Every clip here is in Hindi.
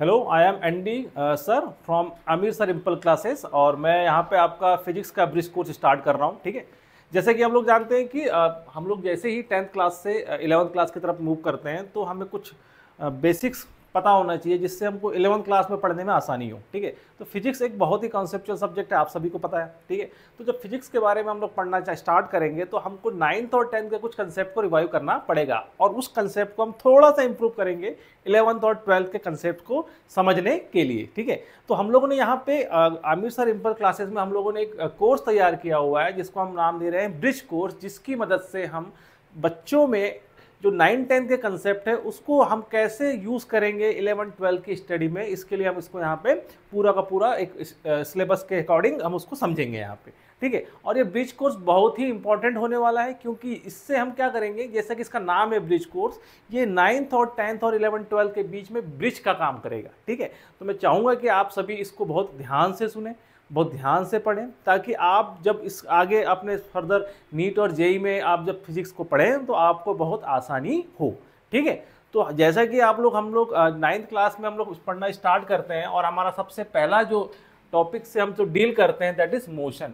Hello, I am ND sir from Aamir sir impel classes. और मैं यहाँ पे आपका फिजिक्स का ब्रिज कोर्स स्टार्ट कर रहा हूँ। ठीक है, जैसे कि हम लोग जानते हैं कि हम लोग जैसे ही 10th क्लास से 11th क्लास की तरफ मूव करते हैं तो हमें कुछ बेसिक्स पता होना चाहिए जिससे हमको 11th क्लास में पढ़ने में आसानी हो। ठीक है, तो फिजिक्स एक बहुत ही कॉन्सेप्चुअल सब्जेक्ट है, आप सभी को पता है। ठीक है, तो जब फिजिक्स के बारे में हम लोग पढ़ना स्टार्ट करेंगे तो हमको 9th और 10th के कुछ कंसेप्ट को रिवाइव करना पड़ेगा और उस कंसेप्ट को हम थोड़ा सा इंप्रूव करेंगे 11th और 12th के कंसेप्ट को समझने के लिए। ठीक है, तो हम लोगों ने यहाँ पे आमिर सर इम्पल क्लासेस में हम लोगों ने एक कोर्स तैयार किया हुआ है जिसको हम नाम दे रहे हैं ब्रिज कोर्स, जिसकी मदद से हम बच्चों में जो 9-10 के कंसेप्ट है उसको हम कैसे यूज करेंगे 11-12 की स्टडी में, इसके लिए हम इसको यहाँ पे पूरा का पूरा एक सिलेबस के अकॉर्डिंग हम उसको समझेंगे यहाँ पे। ठीक है, और ये ब्रिज कोर्स बहुत ही इंपॉर्टेंट होने वाला है क्योंकि इससे हम क्या करेंगे, जैसा कि इसका नाम है ब्रिज कोर्स, ये 9th और 10th और 11-12 के बीच में ब्रिज का काम करेगा। ठीक है, तो मैं चाहूँगा कि आप सभी इसको बहुत ध्यान से सुने, बहुत ध्यान से पढ़ें, ताकि आप जब इस आगे अपने फर्दर नीट और जेई में आप जब फिजिक्स को पढ़ें तो आपको बहुत आसानी हो। ठीक है, तो जैसा कि हम लोग 9th क्लास में हम लोग पढ़ना स्टार्ट करते हैं और हमारा सबसे पहला जो टॉपिक से हम जो डील करते हैं दैट इज मोशन।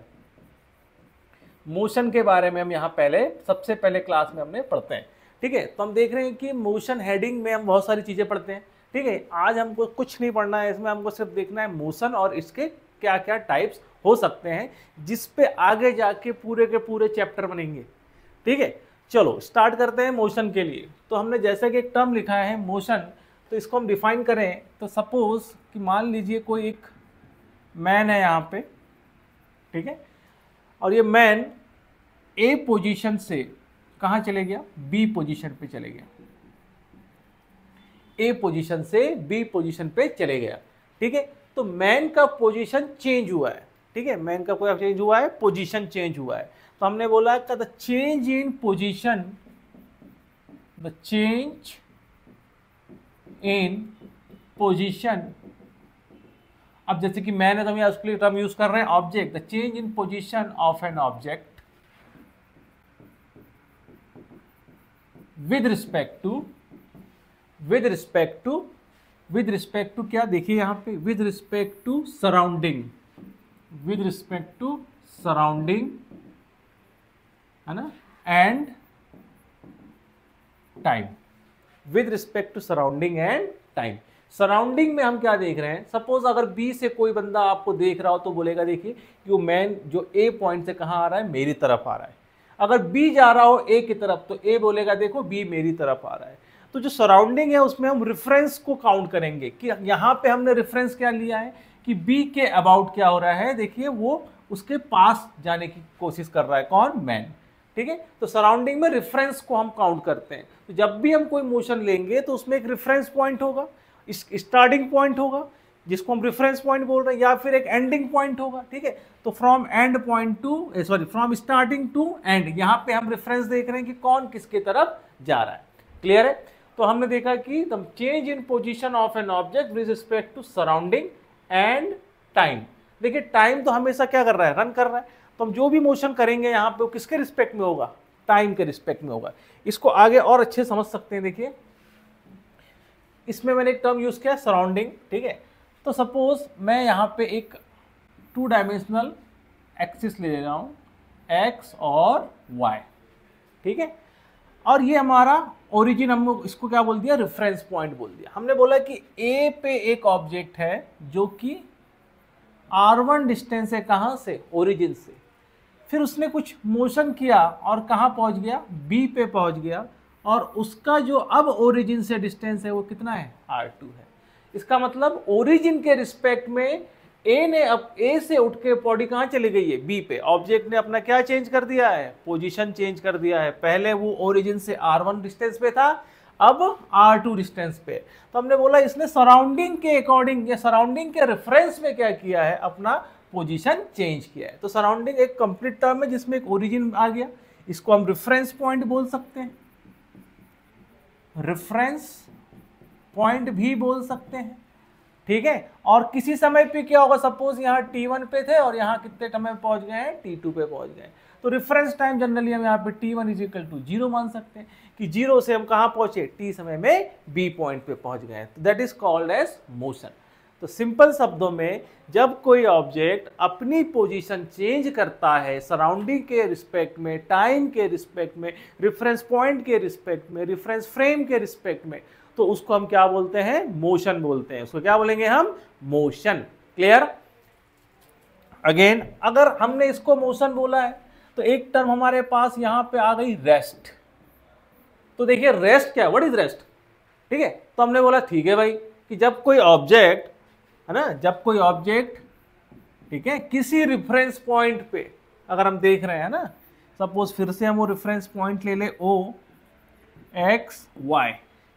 मोशन के बारे में हम यहाँ सबसे पहले क्लास में हमने पढ़ते हैं। ठीक है, तो हम देख रहे हैं कि मोशन हेडिंग में हम बहुत सारी चीज़ें पढ़ते हैं। ठीक है, आज हमको कुछ नहीं पढ़ना है, इसमें हमको सिर्फ देखना है मोशन और इसके क्या क्या टाइप्स हो सकते हैं जिस पे आगे जाके पूरे के पूरे चैप्टर बनेंगे। ठीक है, चलो स्टार्ट करते हैं मोशन के लिए। तो हमने जैसे कि एक टर्म लिखा है मोशन, तो इसको हम डिफाइन करें तो सपोज कि मान लीजिए कोई एक मैन है यहाँ पे। ठीक है, और ये मैन ए पोजीशन से कहाँ चले गया, बी पोजीशन पे चले गया, ए पोजीशन से बी पोजीशन पे चले गया। ठीक है, तो मैन का पोजीशन चेंज हुआ है। ठीक है, मैन का कोई चेंज हुआ है, पोजीशन चेंज हुआ है, तो हमने बोला कि the change in position, the change in position. अब जैसे कि मैन है तो हम उसके लिए टर्म यूज कर रहे हैं object, the change in position of an object with respect to क्या, देखिए यहाँ पे विद रिस्पेक्ट टू सराउंडिंग, है ना, and time, with respect to surrounding and time. Surrounding में हम क्या देख रहे हैं, सपोज अगर बी से कोई बंदा आपको देख रहा हो तो बोलेगा देखिए कि वो मैन जो ए पॉइंट से कहाँ आ रहा है, मेरी तरफ आ रहा है। अगर बी जा रहा हो ए की तरफ तो ए बोलेगा देखो बी मेरी तरफ आ रहा है। तो जो सराउंडिंग है उसमें हम रेफरेंस को काउंट करेंगे कि यहाँ पे हमने रेफरेंस क्या लिया है कि बी के अबाउट क्या हो रहा है, देखिए वो उसके पास जाने की कोशिश कर रहा है, कौन, मैन। ठीक है, तो सराउंडिंग में रेफरेंस को हम काउंट करते हैं। तो जब भी हम कोई मोशन लेंगे तो उसमें एक रेफरेंस पॉइंट होगा, स्टार्टिंग पॉइंट होगा जिसको हम रेफरेंस पॉइंट बोल रहे हैं, या फिर एक एंडिंग पॉइंट होगा। ठीक है, तो फ्रॉम स्टार्टिंग टू एंड, यहाँ पे हम रेफरेंस देख रहे हैं कि कौन किसके तरफ जा रहा है। क्लियर है, तो हमने देखा कि the change in position of an object with respect to surrounding and time. देखिए टाइम तो हमेशा क्या कर रहा है, रन कर रहा है, तो हम जो भी मोशन करेंगे यहाँ पे वो किसके रिस्पेक्ट में होगा, टाइम के रिस्पेक्ट में होगा। इसको आगे और अच्छे समझ सकते हैं। देखिए इसमें मैंने एक टर्म यूज किया सराउंडिंग। ठीक है, तो सपोज मैं यहाँ पे एक 2 डायमेंशनल एक्सिस ले रहा हूँ, एक्स और वाई। ठीक है, और ये हमारा ओरिजिन, हम इसको क्या बोल दिया, रेफरेंस पॉइंट बोल दिया। हमने बोला कि ए पे एक ऑब्जेक्ट है जो कि r1 डिस्टेंस है, कहाँ से, ओरिजिन से, फिर उसने कुछ मोशन किया और कहाँ पहुँच गया, बी पे पहुँच गया, और उसका जो अब ओरिजिन से डिस्टेंस है वो कितना है, r2 है। इसका मतलब ओरिजिन के रिस्पेक्ट में ए ने अब ए से उठ के बॉडी कहाँ चली गई है, बी पे। ऑब्जेक्ट ने अपना क्या चेंज कर दिया है, पोजीशन चेंज कर दिया है। पहले वो ओरिजिन से r1 डिस्टेंस पे था, अब r2 डिस्टेंस पे। तो हमने बोला इसने सराउंडिंग के अकॉर्डिंग या सराउंडिंग के रेफरेंस में क्या किया है, अपना पोजीशन चेंज किया है। तो सराउंडिंग एक कंप्लीट टर्म है जिसमें एक ओरिजिन आ गया, इसको हम रेफरेंस पॉइंट बोल सकते हैं, रेफरेंस पॉइंट भी बोल सकते हैं। ठीक है, और किसी समय पे क्या होगा, सपोज यहाँ T1 पे थे और यहाँ कितने समय पहुंच गए हैं, T2 पे पहुंच गए, तो रेफरेंस टाइम जनरली हम यहाँ पे t1 इज इक्वल टू 0 मान सकते हैं कि 0 से हम कहाँ पहुंचे, t समय में b पॉइंट पे पहुंच गए, तो that is called as motion. तो सिंपल शब्दों में जब कोई ऑब्जेक्ट अपनी पोजीशन चेंज करता है सराउंडिंग के रिस्पेक्ट में, टाइम के रिस्पेक्ट में, रेफरेंस पॉइंट के रिस्पेक्ट में, रेफरेंस फ्रेम के रिस्पेक्ट में, तो उसको हम क्या बोलते हैं, मोशन बोलते हैं। उसको क्या बोलेंगे हम, मोशन। क्लियर। अगेन अगर हमने इसको मोशन बोला है तो एक टर्म हमारे पास यहां पे आ गई रेस्ट। तो देखिए रेस्ट क्या, व्हाट इज रेस्ट, ठीक है। तो हमने बोला ठीक है भाई कि जब कोई ऑब्जेक्ट है ना, जब कोई ऑब्जेक्ट ठीक है किसी रेफरेंस पॉइंट पे अगर हम देख रहे हैं ना, सपोज फिर से हम वो रेफरेंस पॉइंट ले ले ओ एक्स वाई,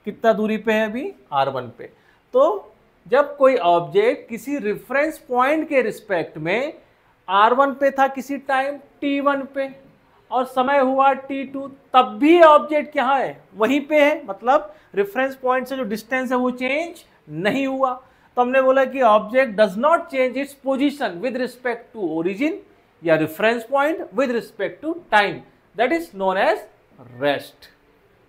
कितना दूरी पे है अभी, r1 पे। तो जब कोई ऑब्जेक्ट किसी रेफरेंस पॉइंट के रिस्पेक्ट में r1 पे था किसी टाइम t1 पे और समय हुआ t2, तब भी ऑब्जेक्ट क्या है, वहीं पे है, मतलब रेफरेंस पॉइंट से जो डिस्टेंस है वो चेंज नहीं हुआ। तो हमने बोला कि object does not change its position with respect to origin या reference point with respect to time, that is known as rest.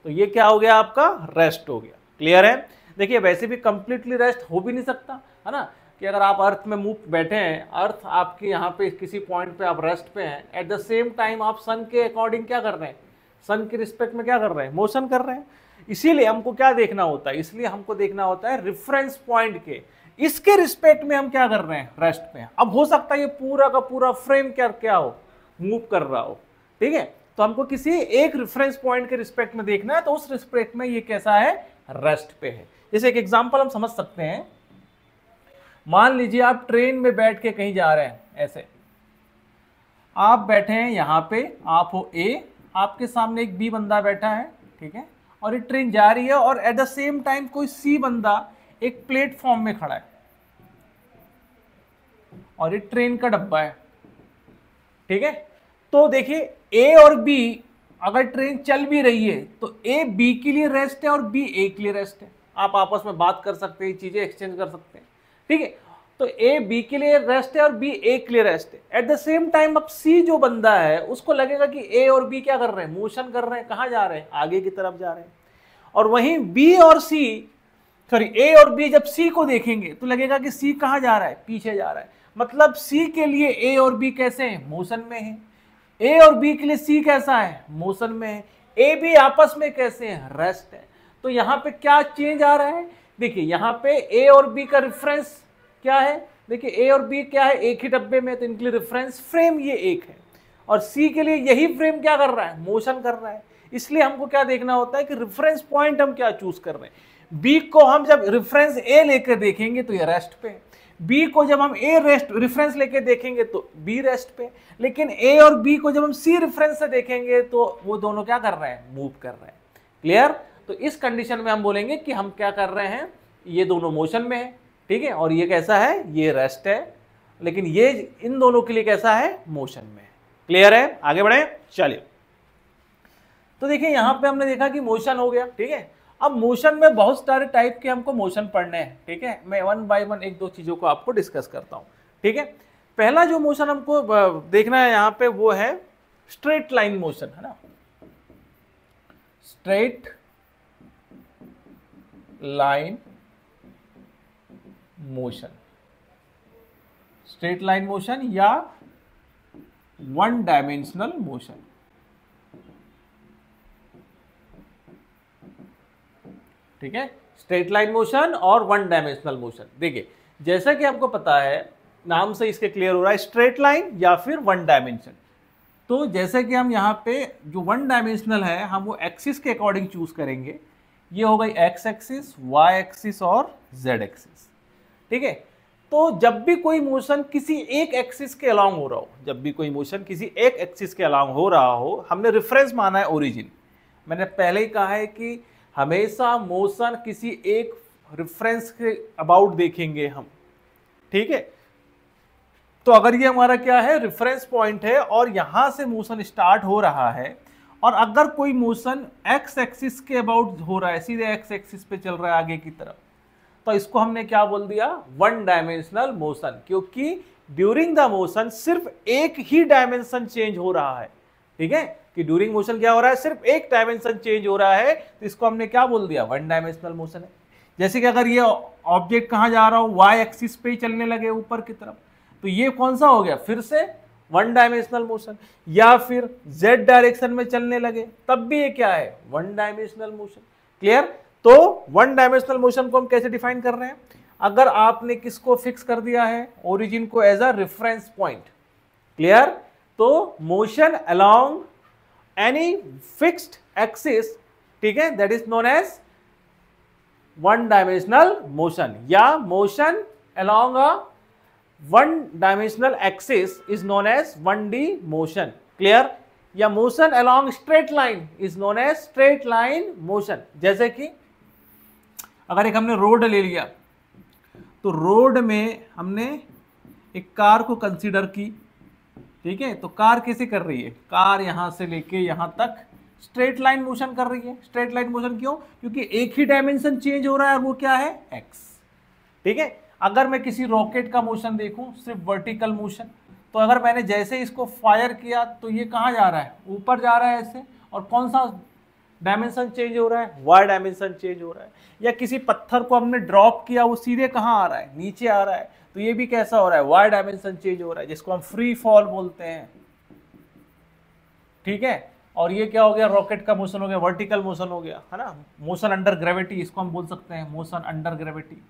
तो ये क्या हो गया, आपका रेस्ट हो गया। क्लियर है। देखिए वैसे भी कंप्लीटली रेस्ट हो भी नहीं सकता है ना, कि अगर आप अर्थ में मूव बैठे हैं, अर्थ आपके यहाँ पे किसी पॉइंट पे आप रेस्ट पे हैं, एट द सेम टाइम आप सन के अकॉर्डिंग क्या कर रहे हैं, सन के रिस्पेक्ट में क्या कर रहे हैं, मोशन कर रहे हैं। इसीलिए हमको क्या देखना होता है, इसलिए हमको देखना होता है रेफरेंस पॉइंट के, इसके रिस्पेक्ट में हम क्या कर रहे हैं, रेस्ट पे। अब हो सकता है ये पूरा का पूरा फ्रेम क्या हो, मूव कर रहा हो, ठीक है। तो हमको किसी एक रेफरेंस पॉइंट के रिस्पेक्ट में देखना है, तो उस रिस्पेक्ट में ये कैसा है, रेस्ट पे है। जैसे एक एग्जांपल हम समझ सकते हैं, मान लीजिए आप ट्रेन में बैठ के कहीं जा रहे हैं, ऐसे आप बैठे हैं यहाँ पे, आप हो ए, आपके सामने एक बी बंदा बैठा है, ठीक है, और ये ट्रेन जा रही है और एट द सेम टाइम कोई सी बंदा एक प्लेटफॉर्म में खड़ा है और ये ट्रेन का डब्बा है, ठीक है। तो देखिए ए और बी अगर ट्रेन चल भी रही है तो ए बी के लिए रेस्ट है और बी ए के लिए रेस्ट है। आप आपस में बात कर सकते हैं, चीजें एक्सचेंज कर सकते हैं, ठीक है। तो ए बी के लिए रेस्ट है और बी ए के लिए रेस्ट है। एट द सेम टाइम अब सी जो बंदा है उसको लगेगा कि ए और बी क्या कर रहे हैं, मोशन कर रहे हैं, कहाँ जा रहे हैं, आगे की तरफ जा रहे हैं। और वहीं बी और सी, सॉरी ए और बी जब सी को देखेंगे तो लगेगा कि सी कहाँ जा रहा है, पीछे जा रहा है। मतलब सी के लिए ए और बी कैसे हैं, मोशन में है। ए और बी के लिए सी कैसा है, मोशन में है। ए बी आपस में कैसे हैं, रेस्ट है। तो यहाँ पे क्या चेंज आ रहा है, देखिए यहाँ पे ए और बी का रेफरेंस क्या है, देखिए ए और बी क्या है, एक ही डब्बे में, तो इनके लिए रेफरेंस फ्रेम ये एक है। और सी के लिए यही फ्रेम क्या कर रहा है, मोशन कर रहा है। इसलिए हमको क्या देखना होता है कि रेफरेंस पॉइंट हम क्या चूज कर रहे हैं। बी को हम जब रेफरेंस ए लेकर देखेंगे तो ये रेस्ट पे, बी को जब हम ए रेफरेंस लेके देखेंगे तो बी रेस्ट पे, लेकिन ए और बी को जब हम सी रेफरेंस से देखेंगे तो वो दोनों क्या कर रहे हैं, मूव कर रहे हैं। क्लियर। तो इस कंडीशन में हम बोलेंगे कि हम क्या कर रहे हैं, ये दोनों मोशन में है, ठीक है, और ये कैसा है, ये रेस्ट है, लेकिन ये इन दोनों के लिए कैसा है, मोशन में है। क्लियर है। आगे बढ़े, चलिए। तो देखिए यहां पे हमने देखा कि मोशन हो गया, ठीक है। अब मोशन में बहुत सारे टाइप के हमको मोशन पढ़ने हैं, ठीक है। मैं वन बाय वन एक दो चीजों को आपको डिस्कस करता हूं, ठीक है। पहला जो मोशन हमको देखना है यहां पे वो है स्ट्रेट लाइन मोशन, है ना, straight line motion, straight line motion या वन डायमेंशनल मोशन। ठीक है, स्ट्रेट लाइन मोशन और वन डायमेंशनल मोशन। देखिए जैसा कि आपको पता है, नाम से इसके क्लियर हो रहा है, स्ट्रेट लाइन या फिर वन डायमेंशन। तो जैसे कि हम यहाँ पे जो वन डायमेंशनल है हम वो एक्सिस के अकॉर्डिंग चूज करेंगे। ये हो गई एक्स एक्सिस, वाई एक्सिस और जेड एक्सिस, ठीक है। तो जब भी कोई मोशन किसी एक एक्सिस के अलोंग हो रहा हो, जब भी कोई मोशन किसी एक एक्सिस के अलोंग हो रहा हो, हमने रेफरेंस माना है ओरिजिन। मैंने पहले ही कहा है कि हमेशा मोशन किसी एक रेफरेंस के अबाउट देखेंगे हम, ठीक है। तो अगर ये हमारा क्या है, रेफरेंस पॉइंट है और यहां से मोशन स्टार्ट हो रहा है, और अगर कोई मोशन एक्स एक्सिस के अबाउट हो रहा है, सीधे एक्स एक्सिस पे चल रहा है आगे की तरफ, तो इसको हमने क्या बोल दिया, वन डायमेंशनल मोशन। क्योंकि ड्यूरिंग द मोशन सिर्फ एक ही डायमेंशन चेंज हो रहा है, ठीक है, कि ड्यूरिंग मोशन क्या हो रहा है, सिर्फ एक डायमेंशन चेंज हो रहा है, तो इसको हमने क्या बोल दिया, वन डायमेंशनल मोशन है। जैसे कि अगर ये ऑब्जेक्ट कहाँ जा रहा हो, वाई एक्सिस पे ही चलने लगे ऊपर की तरफ, तो ये कौन सा हो गया, फिर से वन डायमेंशनल मोशन। या फिर जेड डायरेक्शन में चलने लगे, तब भी ये क्या है, वन डायमेंशनल मोशन। क्लियर। तो वन डायमेंशनल मोशन को हम कैसे डिफाइन कर रहे हैं, अगर आपने किसको फिक्स कर दिया है, ओरिजिन को as a reference point. Clear. तो motion along any fixed axis, ठीक है, that is known as one dimensional motion, या motion along a one dimensional axis is known as 1D motion. Clear. या motion along straight line is known as straight line motion. जैसे कि अगर एक हमने रोड ले लिया, तो रोड में हमने एक कार को कंसीडर की, ठीक है, तो कार कैसे कर रही है, कार यहां से लेके यहां तक स्ट्रेट लाइन मोशन कर रही है। स्ट्रेट लाइन मोशन क्यों, क्योंकि एक ही डायमेंशन चेंज हो रहा है, और वो क्या है, एक्स। ठीक है। अगर मैं किसी रॉकेट का मोशन देखूं, सिर्फ वर्टिकल मोशन, तो अगर मैंने जैसे इसको फायर किया तो ये कहां जा रहा है, ऊपर जा रहा है ऐसे, और कौन सा डायमेंशन चेंज हो रहा है, वाई डायमेंशन चेंज हो रहा है। या किसी पत्थर को हमने ड्रॉप किया, वो सीधे कहां आ रहा है, नीचे आ रहा है, तो ये भी कैसा हो रहा है, वाई डायमेंशन चेंज हो रहा है, जिसको हम फ्री फॉल बोलते हैं। ठीक है। और ये क्या हो गया, रॉकेट का मोशन हो गया, वर्टिकल मोशन हो गया, है ना, मोशन अंडर ग्रेविटी, इसको हम बोल सकते हैं मोशन अंडर ग्रेविटी।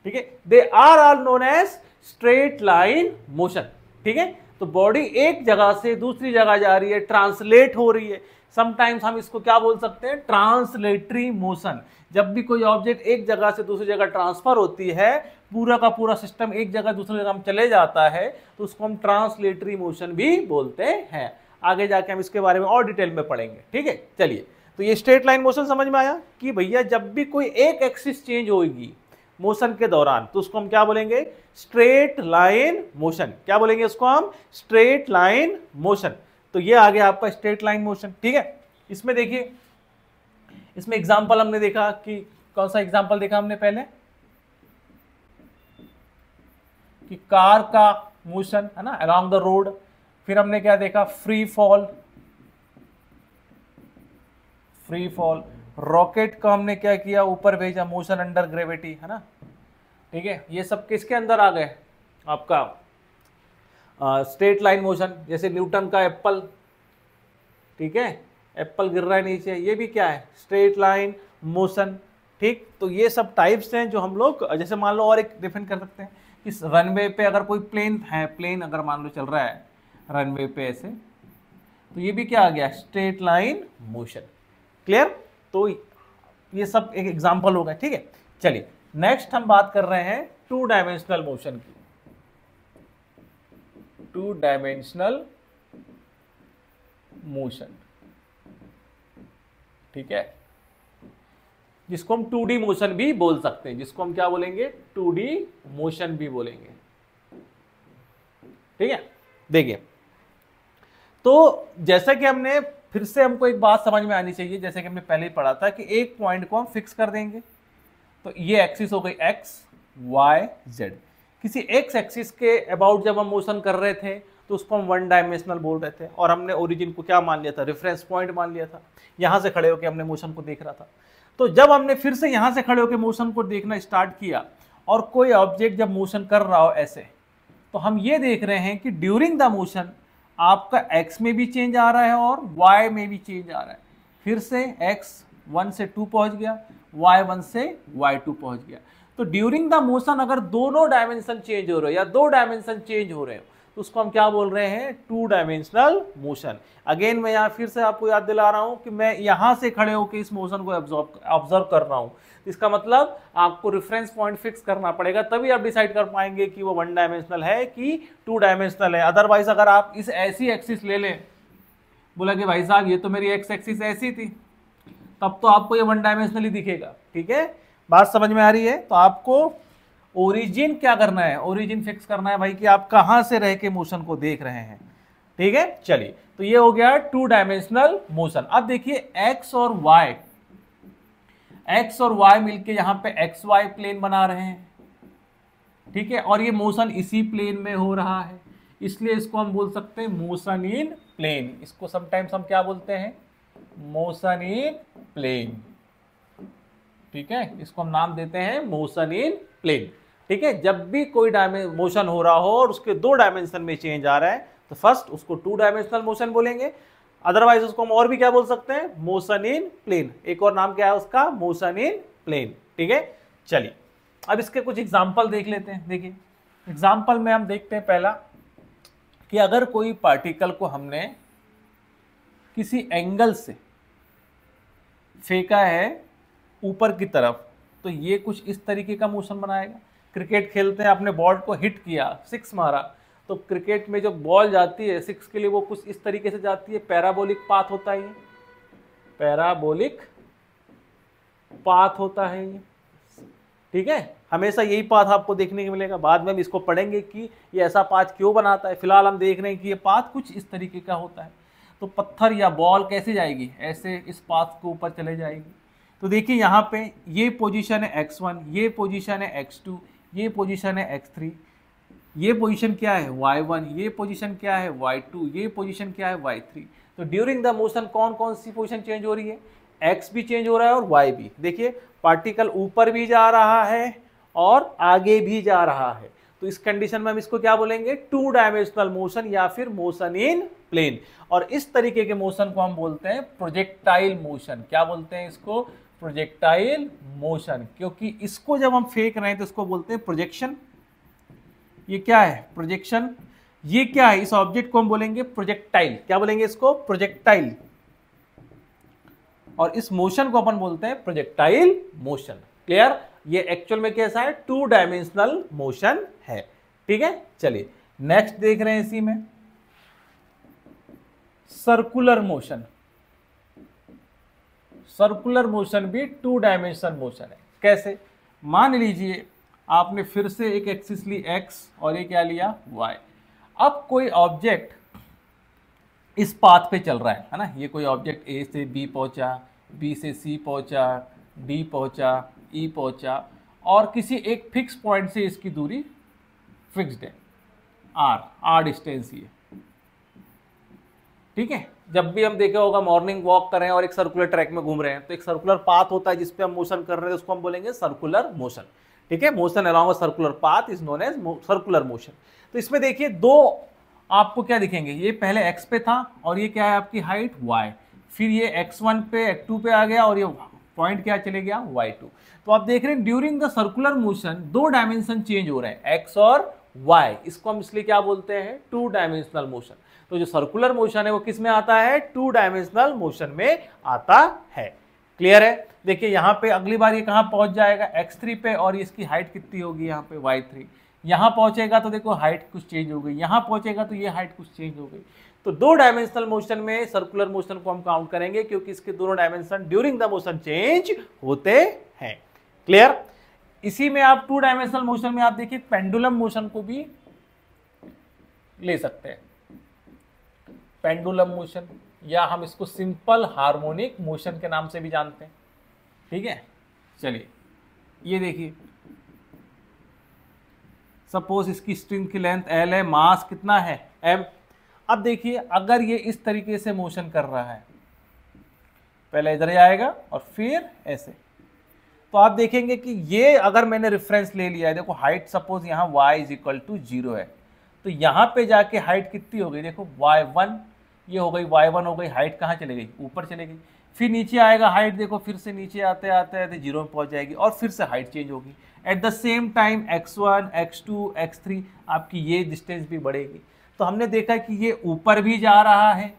ठीक है। They are all known as straight line motion. ठीक है। तो बॉडी एक जगह से दूसरी जगह जा रही है, ट्रांसलेट हो रही है। समटाइम्स हम इसको क्या बोल सकते हैं, ट्रांसलेटरी मोशन। जब भी कोई ऑब्जेक्ट एक जगह से दूसरी जगह ट्रांसफर होती है, पूरा का पूरा सिस्टम एक जगह दूसरी जगह में चले जाता है, तो उसको हम ट्रांसलेटरी मोशन भी बोलते हैं। आगे जाके हम इसके बारे में और डिटेल में पढ़ेंगे। ठीक है। चलिए, तो ये स्ट्रेट लाइन मोशन समझ में आया कि भैया जब भी कोई एक एक्सिस चेंज होगी मोशन के दौरान, तो उसको हम क्या बोलेंगे, स्ट्रेट लाइन मोशन। क्या बोलेंगे उसको हम, स्ट्रेट लाइन मोशन। तो ये आ गया आपका स्ट्रेट लाइन मोशन। ठीक है। इसमें देखिए, इसमें एग्जांपल हमने देखा कि कौन सा एग्जांपल देखा हमने पहले, कि कार का मोशन, है ना, अलोंग द रोड। फिर हमने क्या देखा, free fall, free fall. Rocket का हमने क्या किया, ऊपर भेजा, मोशन अंडर ग्रेविटी, है ना। ठीक है। ये सब किसके अंदर आ गए, आपका स्ट्रेट लाइन मोशन। जैसे न्यूटन का एप्पल, ठीक है, एप्पल गिर रहा है नीचे, ये भी क्या है, स्ट्रेट लाइन मोशन। ठीक। तो ये सब टाइप्स हैं जो हम लोग, जैसे मान लो और एक डिफाइन कर सकते हैं, इस रनवे पे अगर कोई प्लेन है, प्लेन अगर मान लो चल रहा है रनवे पे ऐसे, तो ये भी क्या आ गया, स्ट्रेट लाइन मोशन। क्लियर। तो ये सब एक एग्जांपल हो गए। ठीक है। चलिए, नेक्स्ट हम बात कर रहे हैं टू डायमेंशनल मोशन की। टू डायमेंशनल मोशन, ठीक है, जिसको हम 2D मोशन भी बोल सकते हैं, जिसको हम क्या बोलेंगे, 2D मोशन भी बोलेंगे। ठीक है। देखिए, तो जैसा कि हमने, फिर से हमको एक बात समझ में आनी चाहिए, जैसे कि हमने पहले ही पढ़ा था, कि एक पॉइंट को हम फिक्स कर देंगे, तो ये एक्सिस हो गई एक्स, वाई, जेड। किसी एक्स एक्सिस के अबाउट जब हम मोशन कर रहे थे, तो उसको हम वन डायमेंशनल बोल रहे थे, और हमने ओरिजिन को क्या मान लिया था, रेफरेंस पॉइंट मान लिया था। यहां से खड़े होकर हमने मोशन को देख रहा था। तो जब हमने फिर से यहां से खड़े होकर मोशन को देखना स्टार्ट किया, और कोई ऑब्जेक्ट जब मोशन कर रहा हो ऐसे, तो हम ये देख रहे हैं कि ड्यूरिंग द मोशन आपका x में भी चेंज आ रहा है और y में भी चेंज आ रहा है। फिर से x 1 से 2 पहुंच गया, y 1 से y 2 पहुंच गया। तो ड्यूरिंग द मोशन अगर दोनों डायमेंशन चेंज हो रहे हो या दो डायमेंशन चेंज हो रहे हो, तो उसको हम क्या बोल रहे हैं, टू डायमेंशनल मोशन। अगेन मैं यहाँ फिर से आपको याद दिला रहा हूँ कि मैं यहाँ से खड़े होकर इस मोशन को ऑब्जर्व कर रहा हूँ। इसका मतलब आपको रेफरेंस पॉइंट फिक्स करना पड़ेगा, तभी आप डिसाइड कर पाएंगे कि वो वन डायमेंशनल है कि टू डायमेंशनल है। अदरवाइज अगर आप इस ऐसी एक्सिस ले लें, बोला कि भाई साहब ये तो मेरी एक्स एक्सिस ऐसी थी, तब तो आपको ये वन डायमेंशनली दिखेगा। ठीक है, बात समझ में आ रही है। तो आपको ओरिजिन क्या करना है, ओरिजिन फिक्स करना है भाई कि आप कहां से रह के मोशन को देख रहे हैं। ठीक है, चलिए, तो ये हो गया टू डायमेंशनल मोशन। अब देखिए एक्स और वाई मिलके यहां पे एक्स वाई प्लेन बना रहे हैं। ठीक है, और ये मोशन इसी प्लेन में हो रहा है, इसलिए इसको हम बोल सकते हैं मोशन इन प्लेन, इसको समटाइम्स हम क्या बोलते हैं, मोशन इन प्लेन। ठीक है, इसको हम नाम देते हैं मोशन इन प्लेन। ठीक है, जब भी कोई मोशन हो रहा हो और उसके 2 डायमेंशन में चेंज आ रहा है तो फर्स्ट उसको 2 डायमेंशनल मोशन बोलेंगे, अदरवाइज उसको हम और भी क्या बोल सकते हैं, मोशन इन प्लेन। एक और नाम क्या है उसका, मोशन इन प्लेन। ठीक है, चलिए अब इसके कुछ एग्जाम्पल देख लेते हैं। देखिए एग्जाम्पल में हम देखते हैं पहला कि अगर कोई पार्टिकल को हमने किसी एंगल से फेंका है ऊपर की तरफ तो ये कुछ इस तरीके का मोशन बनाएगा। क्रिकेट खेलते हैं, आपने बॉल को हिट किया, 6 मारा, तो क्रिकेट में जो बॉल जाती है 6 के लिए वो कुछ इस तरीके से जाती है, पैराबोलिक पाथ होता है ये, पैराबोलिक पाथ होता है ये। ठीक है, हमेशा यही पाथ आपको देखने को मिलेगा। बाद में हम इसको पढ़ेंगे कि ये ऐसा पाथ क्यों बनाता है, फिलहाल हम देख रहे हैं कि ये पाथ कुछ इस तरीके का होता है। तो पत्थर या बॉल कैसे जाएगी, ऐसे इस पाथ को ऊपर चले जाएगी। तो देखिए यहाँ पे ये पोजीशन है x1, ये पोजीशन है x2, ये पोजीशन है x3, ये पोजीशन क्या है y1, ये पोजीशन क्या है y2, ये पोजीशन क्या है y3। तो ड्यूरिंग द मोशन कौन कौन सी पोजीशन चेंज हो रही है, x भी चेंज हो रहा है और y भी। देखिए पार्टिकल ऊपर भी जा रहा है और आगे भी जा रहा है, तो इस कंडीशन में हम इसको क्या बोलेंगे, 2 डायमेंशनल मोशन या फिर मोशन इन प्लेन। और इस तरीके के मोशन को हम बोलते हैं प्रोजेक्टाइल मोशन। क्या बोलते हैं इसको, प्रोजेक्टाइल मोशन, क्योंकि इसको जब हम फेंक रहे हैं तो इसको बोलते हैं प्रोजेक्शन। ये क्या है, प्रोजेक्शन। ये क्या है, इस ऑब्जेक्ट को हम बोलेंगे प्रोजेक्टाइल। क्या बोलेंगे इसको, प्रोजेक्टाइल। और इस मोशन को अपन बोलते हैं प्रोजेक्टाइल मोशन। क्लियर, ये एक्चुअल में कैसा है, 2 डायमेंशनल मोशन है। ठीक है, चलिए नेक्स्ट देख रहे हैं इसी में सर्कुलर मोशन। सर्कुलर मोशन भी 2 डायमेंशनल मोशन है। कैसे, मान लीजिए आपने फिर से एक एक्सिस ली x और ये क्या लिया y। अब कोई ऑब्जेक्ट इस पाथ पे चल रहा है ना, ये कोई ऑब्जेक्ट a से b पहुंचा, b से c पहुंचा, d पहुंचा, e पहुंचा, और किसी एक फिक्स पॉइंट से इसकी दूरी फिक्स्ड है, r डिस्टेंस ये। ठीक है, जब भी हम देखे होगा मॉर्निंग वॉक कर रहे हैं और एक सर्कुलर ट्रैक में घूम रहे हैं तो एक सर्कुलर पाथ होता है जिसपे हम मोशन कर रहे हैं, उसको हम बोलेंगे सर्कुलर मोशन। ठीक है, motion along a circular path is known as circular motion. तो इसमें देखिए 2 आपको क्या दिखेंगे, ये पहले x पे था और ये क्या है आपकी हाइट y, फिर ये x1 पे x2 पे आ गया और ये पॉइंट क्या चले गया y2। तो आप देख रहे हैं during the circular motion 2 dimension change हो रहे हैं, x और y। इसको हम इसलिए क्या बोलते हैं, 2 डायमेंशनल मोशन। तो जो सर्कुलर मोशन है वो किस में आता है, 2 डायमेंशनल मोशन में आता है। क्लियर है, देखिए यहाँ पे अगली बार ये कहाँ पहुंच जाएगा, x3 पे, और इसकी हाइट कितनी होगी यहाँ पे y3। यहाँ पहुंचेगा तो देखो हाइट कुछ चेंज हो गई, यहाँ पहुंचेगा तो ये हाइट कुछ चेंज हो गई। तो 2 डायमेंशनल मोशन में सर्कुलर मोशन को हम काउंट करेंगे क्योंकि इसके दोनों dimension during the motion change होते हैं। क्लियर, इसी में आप 2 डायमेंशनल मोशन में आप देखिए पेंडुलम मोशन को भी ले सकते हैं, पेंडुलम मोशन, या हम इसको सिंपल हार्मोनिक मोशन के नाम से भी जानते हैं। ठीक है, चलिए ये देखिए सपोज इसकी स्ट्रिंग की लेंथ l है, मास कितना है m। अब देखिए अगर ये इस तरीके से मोशन कर रहा है, पहले इधर जाएगा और फिर ऐसे, तो आप देखेंगे कि ये अगर मैंने रेफरेंस ले लिया है, देखो हाइट सपोज यहाँ y = 0 है, तो यहाँ पे जाके हाइट कितनी हो गई, देखो y1, ये हो गई y1 हो गई, हाइट कहाँ चली गई, ऊपर चली गई। फिर नीचे आएगा हाइट, देखो फिर से नीचे आते आते आते 0 में पहुंच जाएगी और फिर से हाइट चेंज होगी। At the same time x1, x2, x3 आपकी ये डिस्टेंस भी बढ़ेगी। तो हमने देखा कि ये ऊपर भी जा रहा है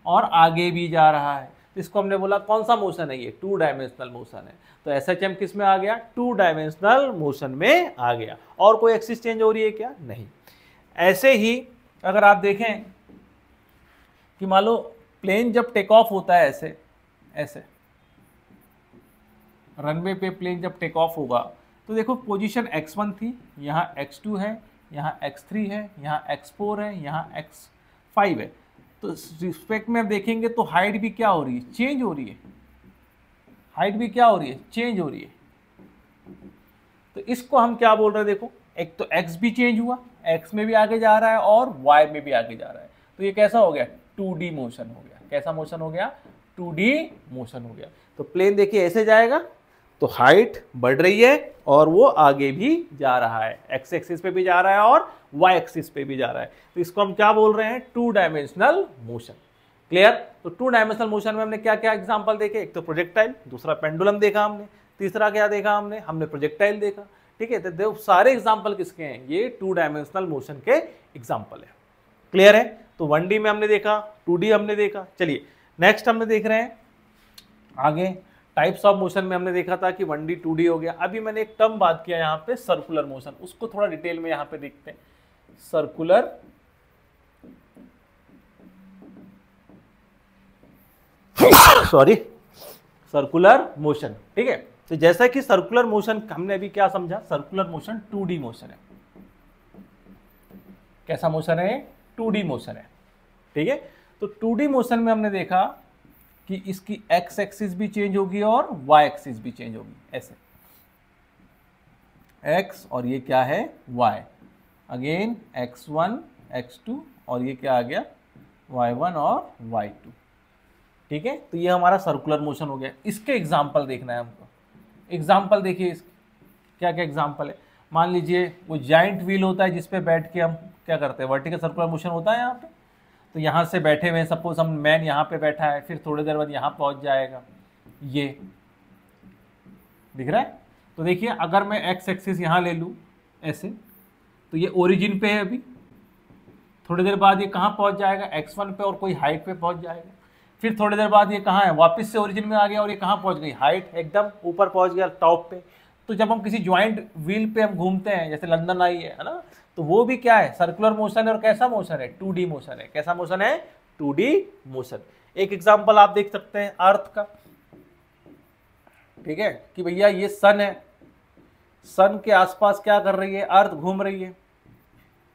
और आगे भी जा रहा है, तो इसको हमने बोला कौन सा मोशन है, ये 2 डायमेंशनल मोशन है। तो SHM किस में आ गया, 2 डायमेंशनल मोशन में आ गया। और कोई एक्सिस चेंज हो रही है क्या, नहीं। ऐसे ही अगर आप देखें कि मान लो प्लेन जब टेक ऑफ होता है ऐसे ऐसे, रनवे पे प्लेन जब टेक ऑफ होगा तो देखो पोजीशन x1 थी, यहाँ x2 है, यहाँ x3 है, यहाँ x4 है, यहाँ x5 है। तो रिस्पेक्ट में आप देखेंगे तो हाइट भी क्या हो रही है, चेंज हो रही है, हाइट भी क्या हो रही है, चेंज हो रही है। तो इसको हम क्या बोल रहे हैं, देखो एक तो x भी चेंज हुआ, x में भी आगे जा रहा है और y में भी आगे जा रहा है, तो ये कैसा हो गया, 2D मोशन हो गया। कैसा मोशन हो गया? 2D मोशन हो गया। तो प्लेन देखिए ऐसे जाएगा तो हाइट बढ़ रही है और वो आगे भी जा रहा है, एक्स एक्सिस पे भी जा रहा है और वाई एक्सिस पे भी जा रहा है। तो इसको हम क्या बोल रहे हैं? 2 डायमेंशनल मोशन। क्लियर? तो 2 डायमेंशनल मोशन में हमने क्या क्या एग्जांपल देखे? एक तो प्रोजेक्टाइल, दूसरा पेंडुलम देखा हमने, तीसरा क्या देखा हमने प्रोजेक्टाइल देखा। ठीक है, तो सारे एग्जांपल किसके हैं? ये 2 डायमेंशनल मोशन के एग्जांपल है। क्लियर है? तो 1D में हमने देखा, 2D हमने देखा। चलिए नेक्स्ट हमने देख रहे हैं आगे टाइप्स ऑफ मोशन में हमने देखा था कि 1D 2D हो गया। अभी मैंने एक टर्म बात किया यहाँ पे सर्कुलर मोशन, उसको थोड़ा डिटेल में यहाँ पे देखते हैं। Circular circular motion. ठीक है, तो जैसा कि सर्कुलर मोशन हमने अभी क्या समझा? सर्कुलर मोशन 2D मोशन है। कैसा मोशन है? 2D मोशन है। ठीक है, तो 2D मोशन में हमने देखा कि इसकी एक्स एक्सिस भी चेंज होगी और वाई एक्सिस भी चेंज होगी। ऐसे एक्स और ये क्या है? वाई। अगेन x1 x2 और ये क्या आ गया? y1 और y2। ठीक है, तो ये हमारा सर्कुलर मोशन हो गया। इसके एग्जाम्पल देखना है हमको। एग्जाम्पल देखिए इसके क्या क्या एग्जाम्पल है। मान लीजिए वो जाइंट व्हील होता है जिसपे बैठ के हम क्या करते हैं? वर्टिकल सर्कुलर मोशन होता है यहाँ पे। तो यहाँ से बैठे हुए हैं, सपोज हम मैन यहाँ पे बैठा है, फिर थोड़ी देर बाद यहाँ पहुँच जाएगा। ये दिख रहा है? तो देखिए अगर मैं एक्स एक्सिस यहाँ ले लूँ ऐसे, तो ये ओरिजिन पे है अभी, थोड़ी देर बाद ये कहाँ पहुँच जाएगा? x1 पे और कोई हाइट पे पहुँच जाएगा। फिर थोड़ी देर बाद ये कहाँ है? वापस से ओरिजिन में आ गया और ये कहाँ पहुँच गई? हाइट, एकदम ऊपर पहुँच गया टॉप पे। तो जब हम किसी ज्वाइंट व्हील पे हम घूमते हैं, जैसे लंदन आई है ना, तो वो भी क्या है? सर्कुलर मोशन है। और कैसा मोशन है? 2D मोशन है। कैसा मोशन है? 2D motion. एक एग्जांपल आप देख सकते हैं अर्थ का। ठीक है, कि भैया ये सन है, सन के आसपास क्या कर रही है? अर्थ घूम रही है।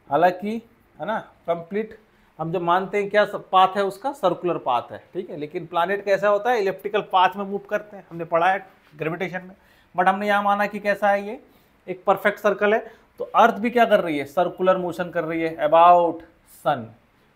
हालांकि है ना कंप्लीट हम जब मानते हैं क्या पाथ है उसका? सर्कुलर पाथ है। ठीक है, लेकिन प्लैनेट कैसा होता है? इलिप्टिकल पाथ में मूव करते हैं, हमने पढ़ा है ग्रेविटेशन में। बट हमने यहाँ माना कि कैसा है? ये एक परफेक्ट सर्कल है। तो अर्थ भी क्या कर रही है? सर्कुलर मोशन कर रही है about sun,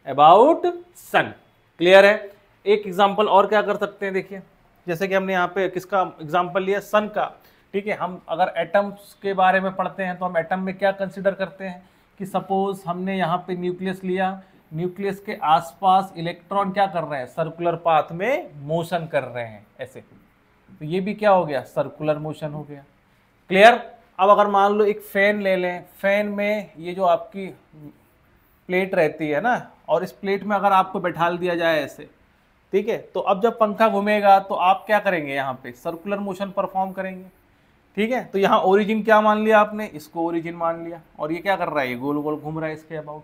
about sun. Clear है? एक एग्जांपल और क्या कर सकते हैं? देखिए जैसे कि हमने यहाँ पे किसका एग्जांपल लिया? सन का। ठीक है, हम अगर एटम्स के बारे में पढ़ते हैं तो हम एटम में क्या कंसिडर करते हैं कि सपोज हमने यहाँ पे न्यूक्लियस लिया, न्यूक्लियस के आसपास इलेक्ट्रॉन क्या कर रहे हैं? सर्कुलर पाथ में मोशन कर रहे हैं ऐसे। तो ये भी क्या हो गया? सर्कुलर मोशन हो गया। क्लियर? अब अगर मान लो एक फैन ले लें, फैन में ये जो आपकी प्लेट रहती है ना, और इस प्लेट में अगर आपको बैठा दिया जाए ऐसे, ठीक है, तो अब जब पंखा घूमेगा तो आप क्या करेंगे? यहाँ पे सर्कुलर मोशन परफॉर्म करेंगे। ठीक है, तो यहाँ ओरिजिन क्या मान लिया आपने? इसको ओरिजिन मान लिया, और ये क्या कर रहा है? ये गोल गोल घूम रहा है इसके अबाउट।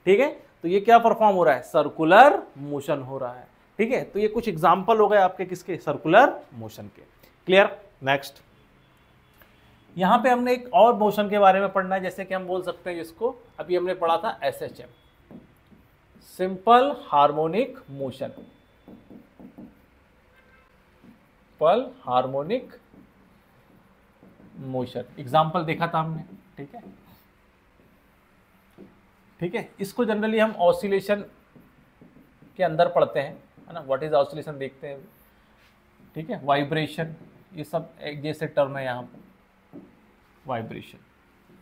ठीक है, तो ये क्या परफॉर्म हो रहा है? सर्कुलर मोशन हो रहा है। ठीक है, तो ये कुछ एग्जाम्पल हो गए आपके किसके? सर्कुलर मोशन के। क्लियर? नेक्स्ट यहाँ पे हमने एक और मोशन के बारे में पढ़ना है, जैसे कि हम बोल सकते हैं जिसको अभी हमने पढ़ा था SHM, simple harmonic motion. Simple harmonic motion example देखा था हमने। ठीक है, ठीक है, इसको जनरली हम ऑसिलेशन के अंदर पढ़ते हैं, है ना। व्हाट इज ऑसिलेशन देखते हैं। ठीक है, वाइब्रेशन, ये सब एक जैसे टर्म है यहाँ पर, वाइब्रेशन।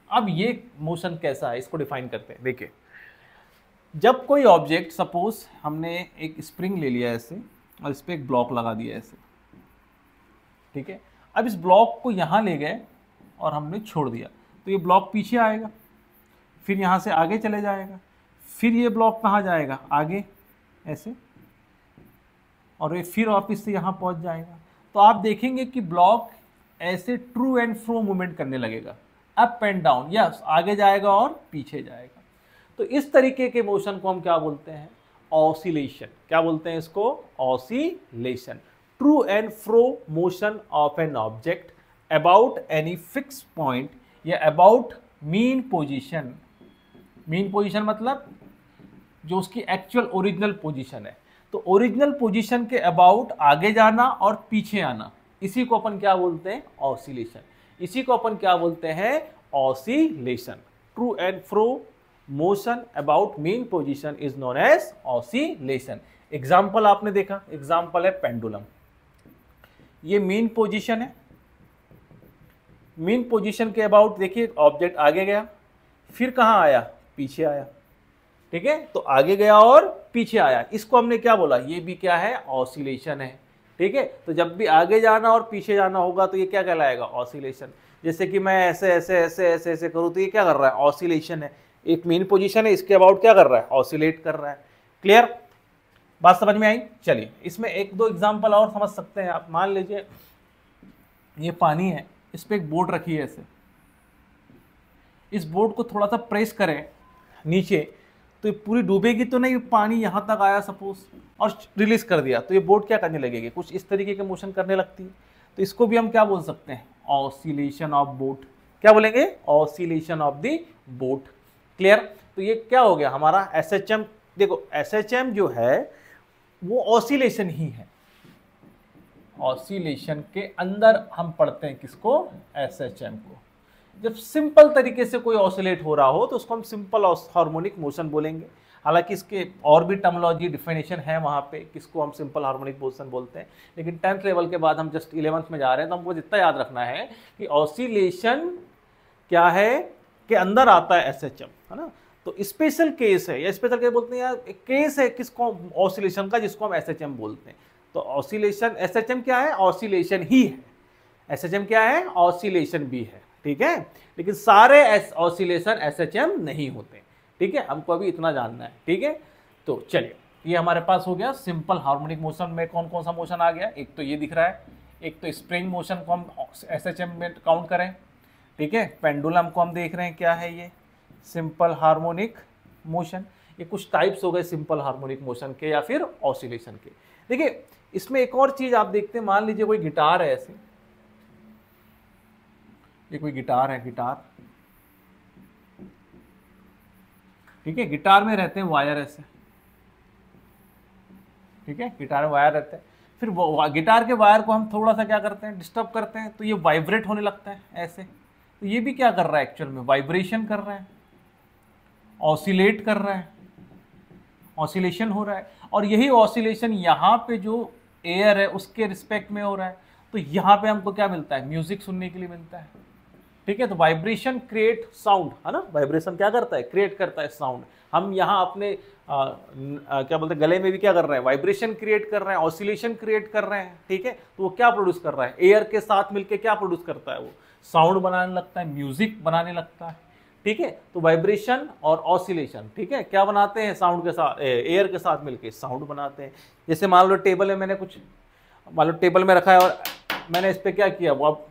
अब ये मोशन कैसा है इसको डिफाइन करते हैं। देखिए जब कोई ऑब्जेक्ट, सपोज हमने एक स्प्रिंग ले लिया ऐसे और इस पर एक ब्लॉक लगा दिया ऐसे, ठीक है, अब इस ब्लॉक को यहाँ ले गए और हमने छोड़ दिया, तो ये ब्लॉक पीछे आएगा, फिर यहाँ से आगे चले जाएगा, फिर ये ब्लॉक कहाँ जाएगा? आगे ऐसे, और ये फिर वापस से यहाँ पहुँच जाएगा। तो आप देखेंगे कि ब्लॉक ऐसे ट्रू एंड फ्रो मूवमेंट करने लगेगा, अप एंड डाउन, यस, आगे जाएगा और पीछे जाएगा। तो इस तरीके के मोशन को हम क्या बोलते हैं? ऑसिलेशन। क्या बोलते हैं इसको? Oscillation. To and fro motion of an object about any fix point या about mean position. Mean position मतलब जो उसकी एक्चुअल ओरिजिनल पोजीशन है। तो ओरिजिनल पोजीशन के अबाउट आगे जाना और पीछे आना, इसी को अपन क्या बोलते हैं? ऑसिलेशन। इसी को अपन क्या बोलते हैं? Oscillation. To and fro motion about mean position is known as oscillation. Example आपने देखा, एग्जाम्पल है पेंडुलम। ये मीन पोजीशन है, मीन पोजीशन के अबाउट देखिए ऑब्जेक्ट आगे गया, फिर कहाँ आया, पीछे आया, ठीक है। तो आगे गया और पीछे आया, इसको हमने क्या बोला, ये भी क्या है, ऑसिलेशन है, ठीक है। तो जब भी आगे जाना और पीछे जाना होगा तो ये क्या कहलाएगा, ऑसिलेशन। जैसे कि मैं ऐसे ऐसे ऐसे ऐसे ऐसे करूँ तो ये क्या कर रहा है, ऑसिलेशन है। एक मेन पोजीशन है, इसके अबाउट क्या कर रहा है, ऑसिलेट कर रहा है। क्लियर, बात समझ में आई। चलिए इसमें एक दो एग्जांपल और समझ सकते हैं आप। मान लीजिए ये पानी है, इस पर एक बोर्ड रखी है ऐसे, इस बोर्ड को थोड़ा सा प्रेस करें नीचे तो ये पूरी डूबेगी तो नहीं, पानी यहाँ तक आया सपोज और रिलीज कर दिया तो ये बोर्ड क्या करने लगेगी, कुछ इस तरीके के मोशन करने लगती है। तो इसको भी हम क्या बोल सकते हैं, ऑसिलेशन ऑफ बोट। क्या बोलेंगे, oscillation of the boat. Clear. तो ये क्या हो गया हमारा एसएचएम। देखो एसएचएम जो है वो ऑसिलेशन ही है, ऑसिलेशन के अंदर हम पढ़ते हैं किसको, एसएचएम को। जब सिंपल तरीके से कोई ऑसिलेट हो रहा हो तो उसको हम सिंपल हार्मोनिक मोशन बोलेंगे। हालांकि इसके और भी टर्मिनोलॉजी डिफिनेशन है वहाँ पे, किसको हम सिंपल हार्मोनिक मोशन बोलते हैं। लेकिन 10th लेवल के बाद हम जस्ट 11th में जा रहे हैं तो हमको जितना याद रखना है कि ऑसिलेशन क्या है, के अंदर आता है एसएचएम, है ना। तो स्पेशल केस है, या स्पेशल केस बोलते हैं यार, एक केस है किसको, ऑसिलेशन का, जिसको हम एसएचएम बोलते हैं। तो ऑसिलेशन, एसएचएम क्या है, ऑसिलेशन ही है। एसएचएम क्या है, ऑसिलेशन भी है, ठीक है। लेकिन सारे ऑसिलेशन एसएचएम नहीं होते, ठीक है। हमको अभी इतना जानना है, ठीक है। तो चलिए ये हमारे पास हो गया सिंपल हार्मोनिक मोशन में कौन कौन सा मोशन आ गया। एक तो ये दिख रहा है, एक तो स्प्रिंग मोशन को हम एसएचएम में काउंट करें, ठीक है। पेंडुलम को हम देख रहे हैं क्या है, ये सिंपल हार्मोनिक मोशन। ये कुछ टाइप्स हो गए सिंपल हार्मोनिक मोशन के या फिर ऑसिलेशन के। देखिए इसमें एक और चीज आप देखते हैं, मान लीजिए कोई गिटार है ऐसे, ये कोई गिटार है, गिटार, ठीक है। गिटार में रहते हैं वायर ऐसे, ठीक है, गिटार में वायर रहते हैं। फिर गिटार के वायर को हम थोड़ा सा क्या करते हैं, डिस्टर्ब करते हैं तो ये वाइब्रेट होने लगता है ऐसे। तो ये भी क्या कर रहा है, एक्चुअल में वाइब्रेशन कर रहा है, ऑसिलेट कर रहा है, ऑसिलेशन हो रहा है। और यही ऑसिलेशन यहाँ पे जो एयर है उसके रिस्पेक्ट में हो रहा है। तो यहाँ पे हमको क्या मिलता है, म्यूजिक सुनने के लिए मिलता है, ठीक है। तो वाइब्रेशन क्रिएट साउंड, है ना। वाइब्रेशन क्या करता है, क्रिएट करता है साउंड। हम यहाँ अपने क्या बोलते हैं, गले में भी क्या कर रहे हैं, वाइब्रेशन क्रिएट कर रहे हैं, ऑसिलेशन क्रिएट कर रहे हैं, ठीक है। तो वो क्या प्रोड्यूस कर रहा है, एयर के साथ मिलके क्या प्रोड्यूस करता है, वो साउंड बनाने लगता है, म्यूजिक बनाने लगता है, ठीक है। तो वाइब्रेशन और ऑसिलेशन, ठीक है, क्या बनाते हैं, साउंड के साथ, एयर के साथ मिलके साउंड बनाते हैं। जैसे मान लो टेबल है, मैंने कुछ मान लो टेबल में रखा है और मैंने इस पर क्या किया, वो अब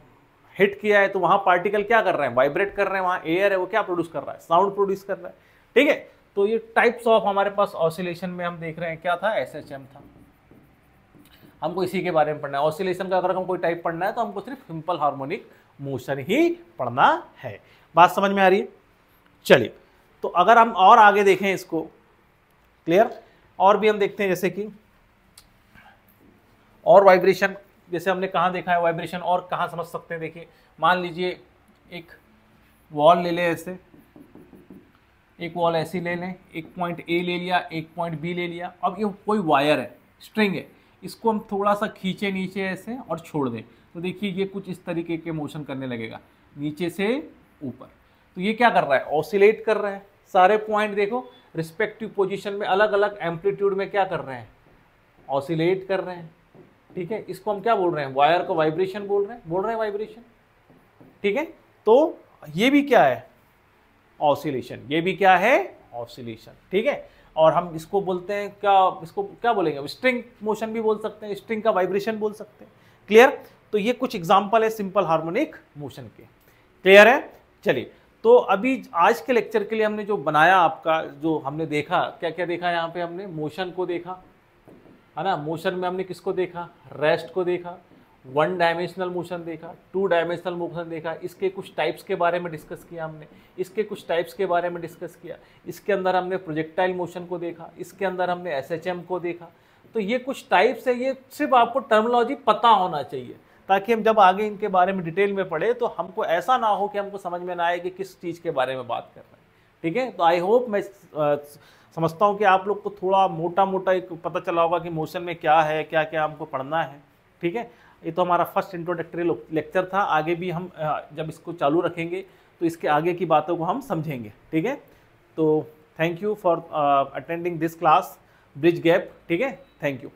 हिट किया है तो वहां पार्टिकल क्या कर रहे हैं, वाइब्रेट कर रहे हैं, वहां एयर है वो क्या प्रोड्यूस कर रहा है, साउंड प्रोड्यूस कर रहा है, ठीक है। तो ये टाइप्स ऑफ हमारे पास ऑसिलेशन में हम देख रहे हैं क्या था, एसएचएम था। हमको इसी के बारे में पढ़ना है। ऑसिलेशन का अगर हम कोई टाइप पढ़ना है तो हमको सिर्फ सिंपल हार्मोनिक मोशन ही पढ़ना है। बात समझ में आ रही है। चलिए तो अगर हम और आगे देखें इसको, क्लियर, और भी हम देखते हैं जैसे कि और वाइब्रेशन, जैसे हमने कहाँ देखा है वाइब्रेशन और कहाँ समझ सकते हैं। देखिए मान लीजिए एक वॉल ले लें ऐसे, एक वॉल ऐसी ले लें, एक पॉइंट ए ले लिया, एक पॉइंट बी ले लिया। अब ये कोई वायर है, स्ट्रिंग है, इसको हम थोड़ा सा खींचे नीचे ऐसे और छोड़ दें तो देखिए ये कुछ इस तरीके के मोशन करने लगेगा नीचे से ऊपर। तो ये क्या कर रहा है, ऑसिलेट कर रहा है। सारे पॉइंट देखो रिस्पेक्टिव पोजीशन में अलग अलग एम्पलीट्यूड में क्या कर रहे हैं, ऑसिलेट कर रहे हैं, ठीक है। इसको हम क्या बोल रहे हैं, वायर को वाइब्रेशन बोल रहे हैं वाइब्रेशन, ठीक है। तो ये भी क्या है, ऑसिलेशन, ये भी क्या है, ऑसिलेशन, ठीक है। और हम इसको बोलते हैं क्या, इसको क्या बोलेंगे, स्ट्रिंग मोशन भी बोल सकते हैं, स्ट्रिंग का वाइब्रेशन बोल सकते हैं। क्लियर। तो ये कुछ एग्जांपल है सिंपल हार्मोनिक मोशन के। क्लियर है। चलिए तो अभी आज के लेक्चर के लिए हमने जो बनाया, आपका जो हमने देखा, क्या क्या देखा यहाँ पे, हमने मोशन को देखा, है ना। मोशन में हमने किसको देखा, रेस्ट को देखा, 1 डायमेंशनल मोशन देखा, 2 डायमेंशनल मोशन देखा, इसके कुछ टाइप्स के बारे में डिस्कस किया हमने, इसके कुछ टाइप्स के बारे में डिस्कस किया, इसके अंदर हमने प्रोजेक्टाइल मोशन को देखा, इसके अंदर हमने एसएचएम को देखा। तो ये कुछ टाइप्स है, ये सिर्फ आपको टर्मिनोलॉजी पता होना चाहिए ताकि हम जब आगे इनके बारे में डिटेल में पढ़े तो हमको ऐसा ना हो कि हमको समझ में ना आए कि किस चीज़ के बारे में बात कर रहे हैं, ठीक है। तो आई होप मैं समझता हूँ कि आप लोग को थोड़ा मोटा मोटा एक पता चला होगा कि मोशन में क्या है, क्या क्या हमको पढ़ना है, ठीक है। ये तो हमारा फर्स्ट इंट्रोडक्टरी लेक्चर था। आगे भी हम जब इसको चालू रखेंगे तो इसके आगे की बातों को हम समझेंगे, ठीक है। तो thank you for attending this class bridge gap, ठीक है। Thank you.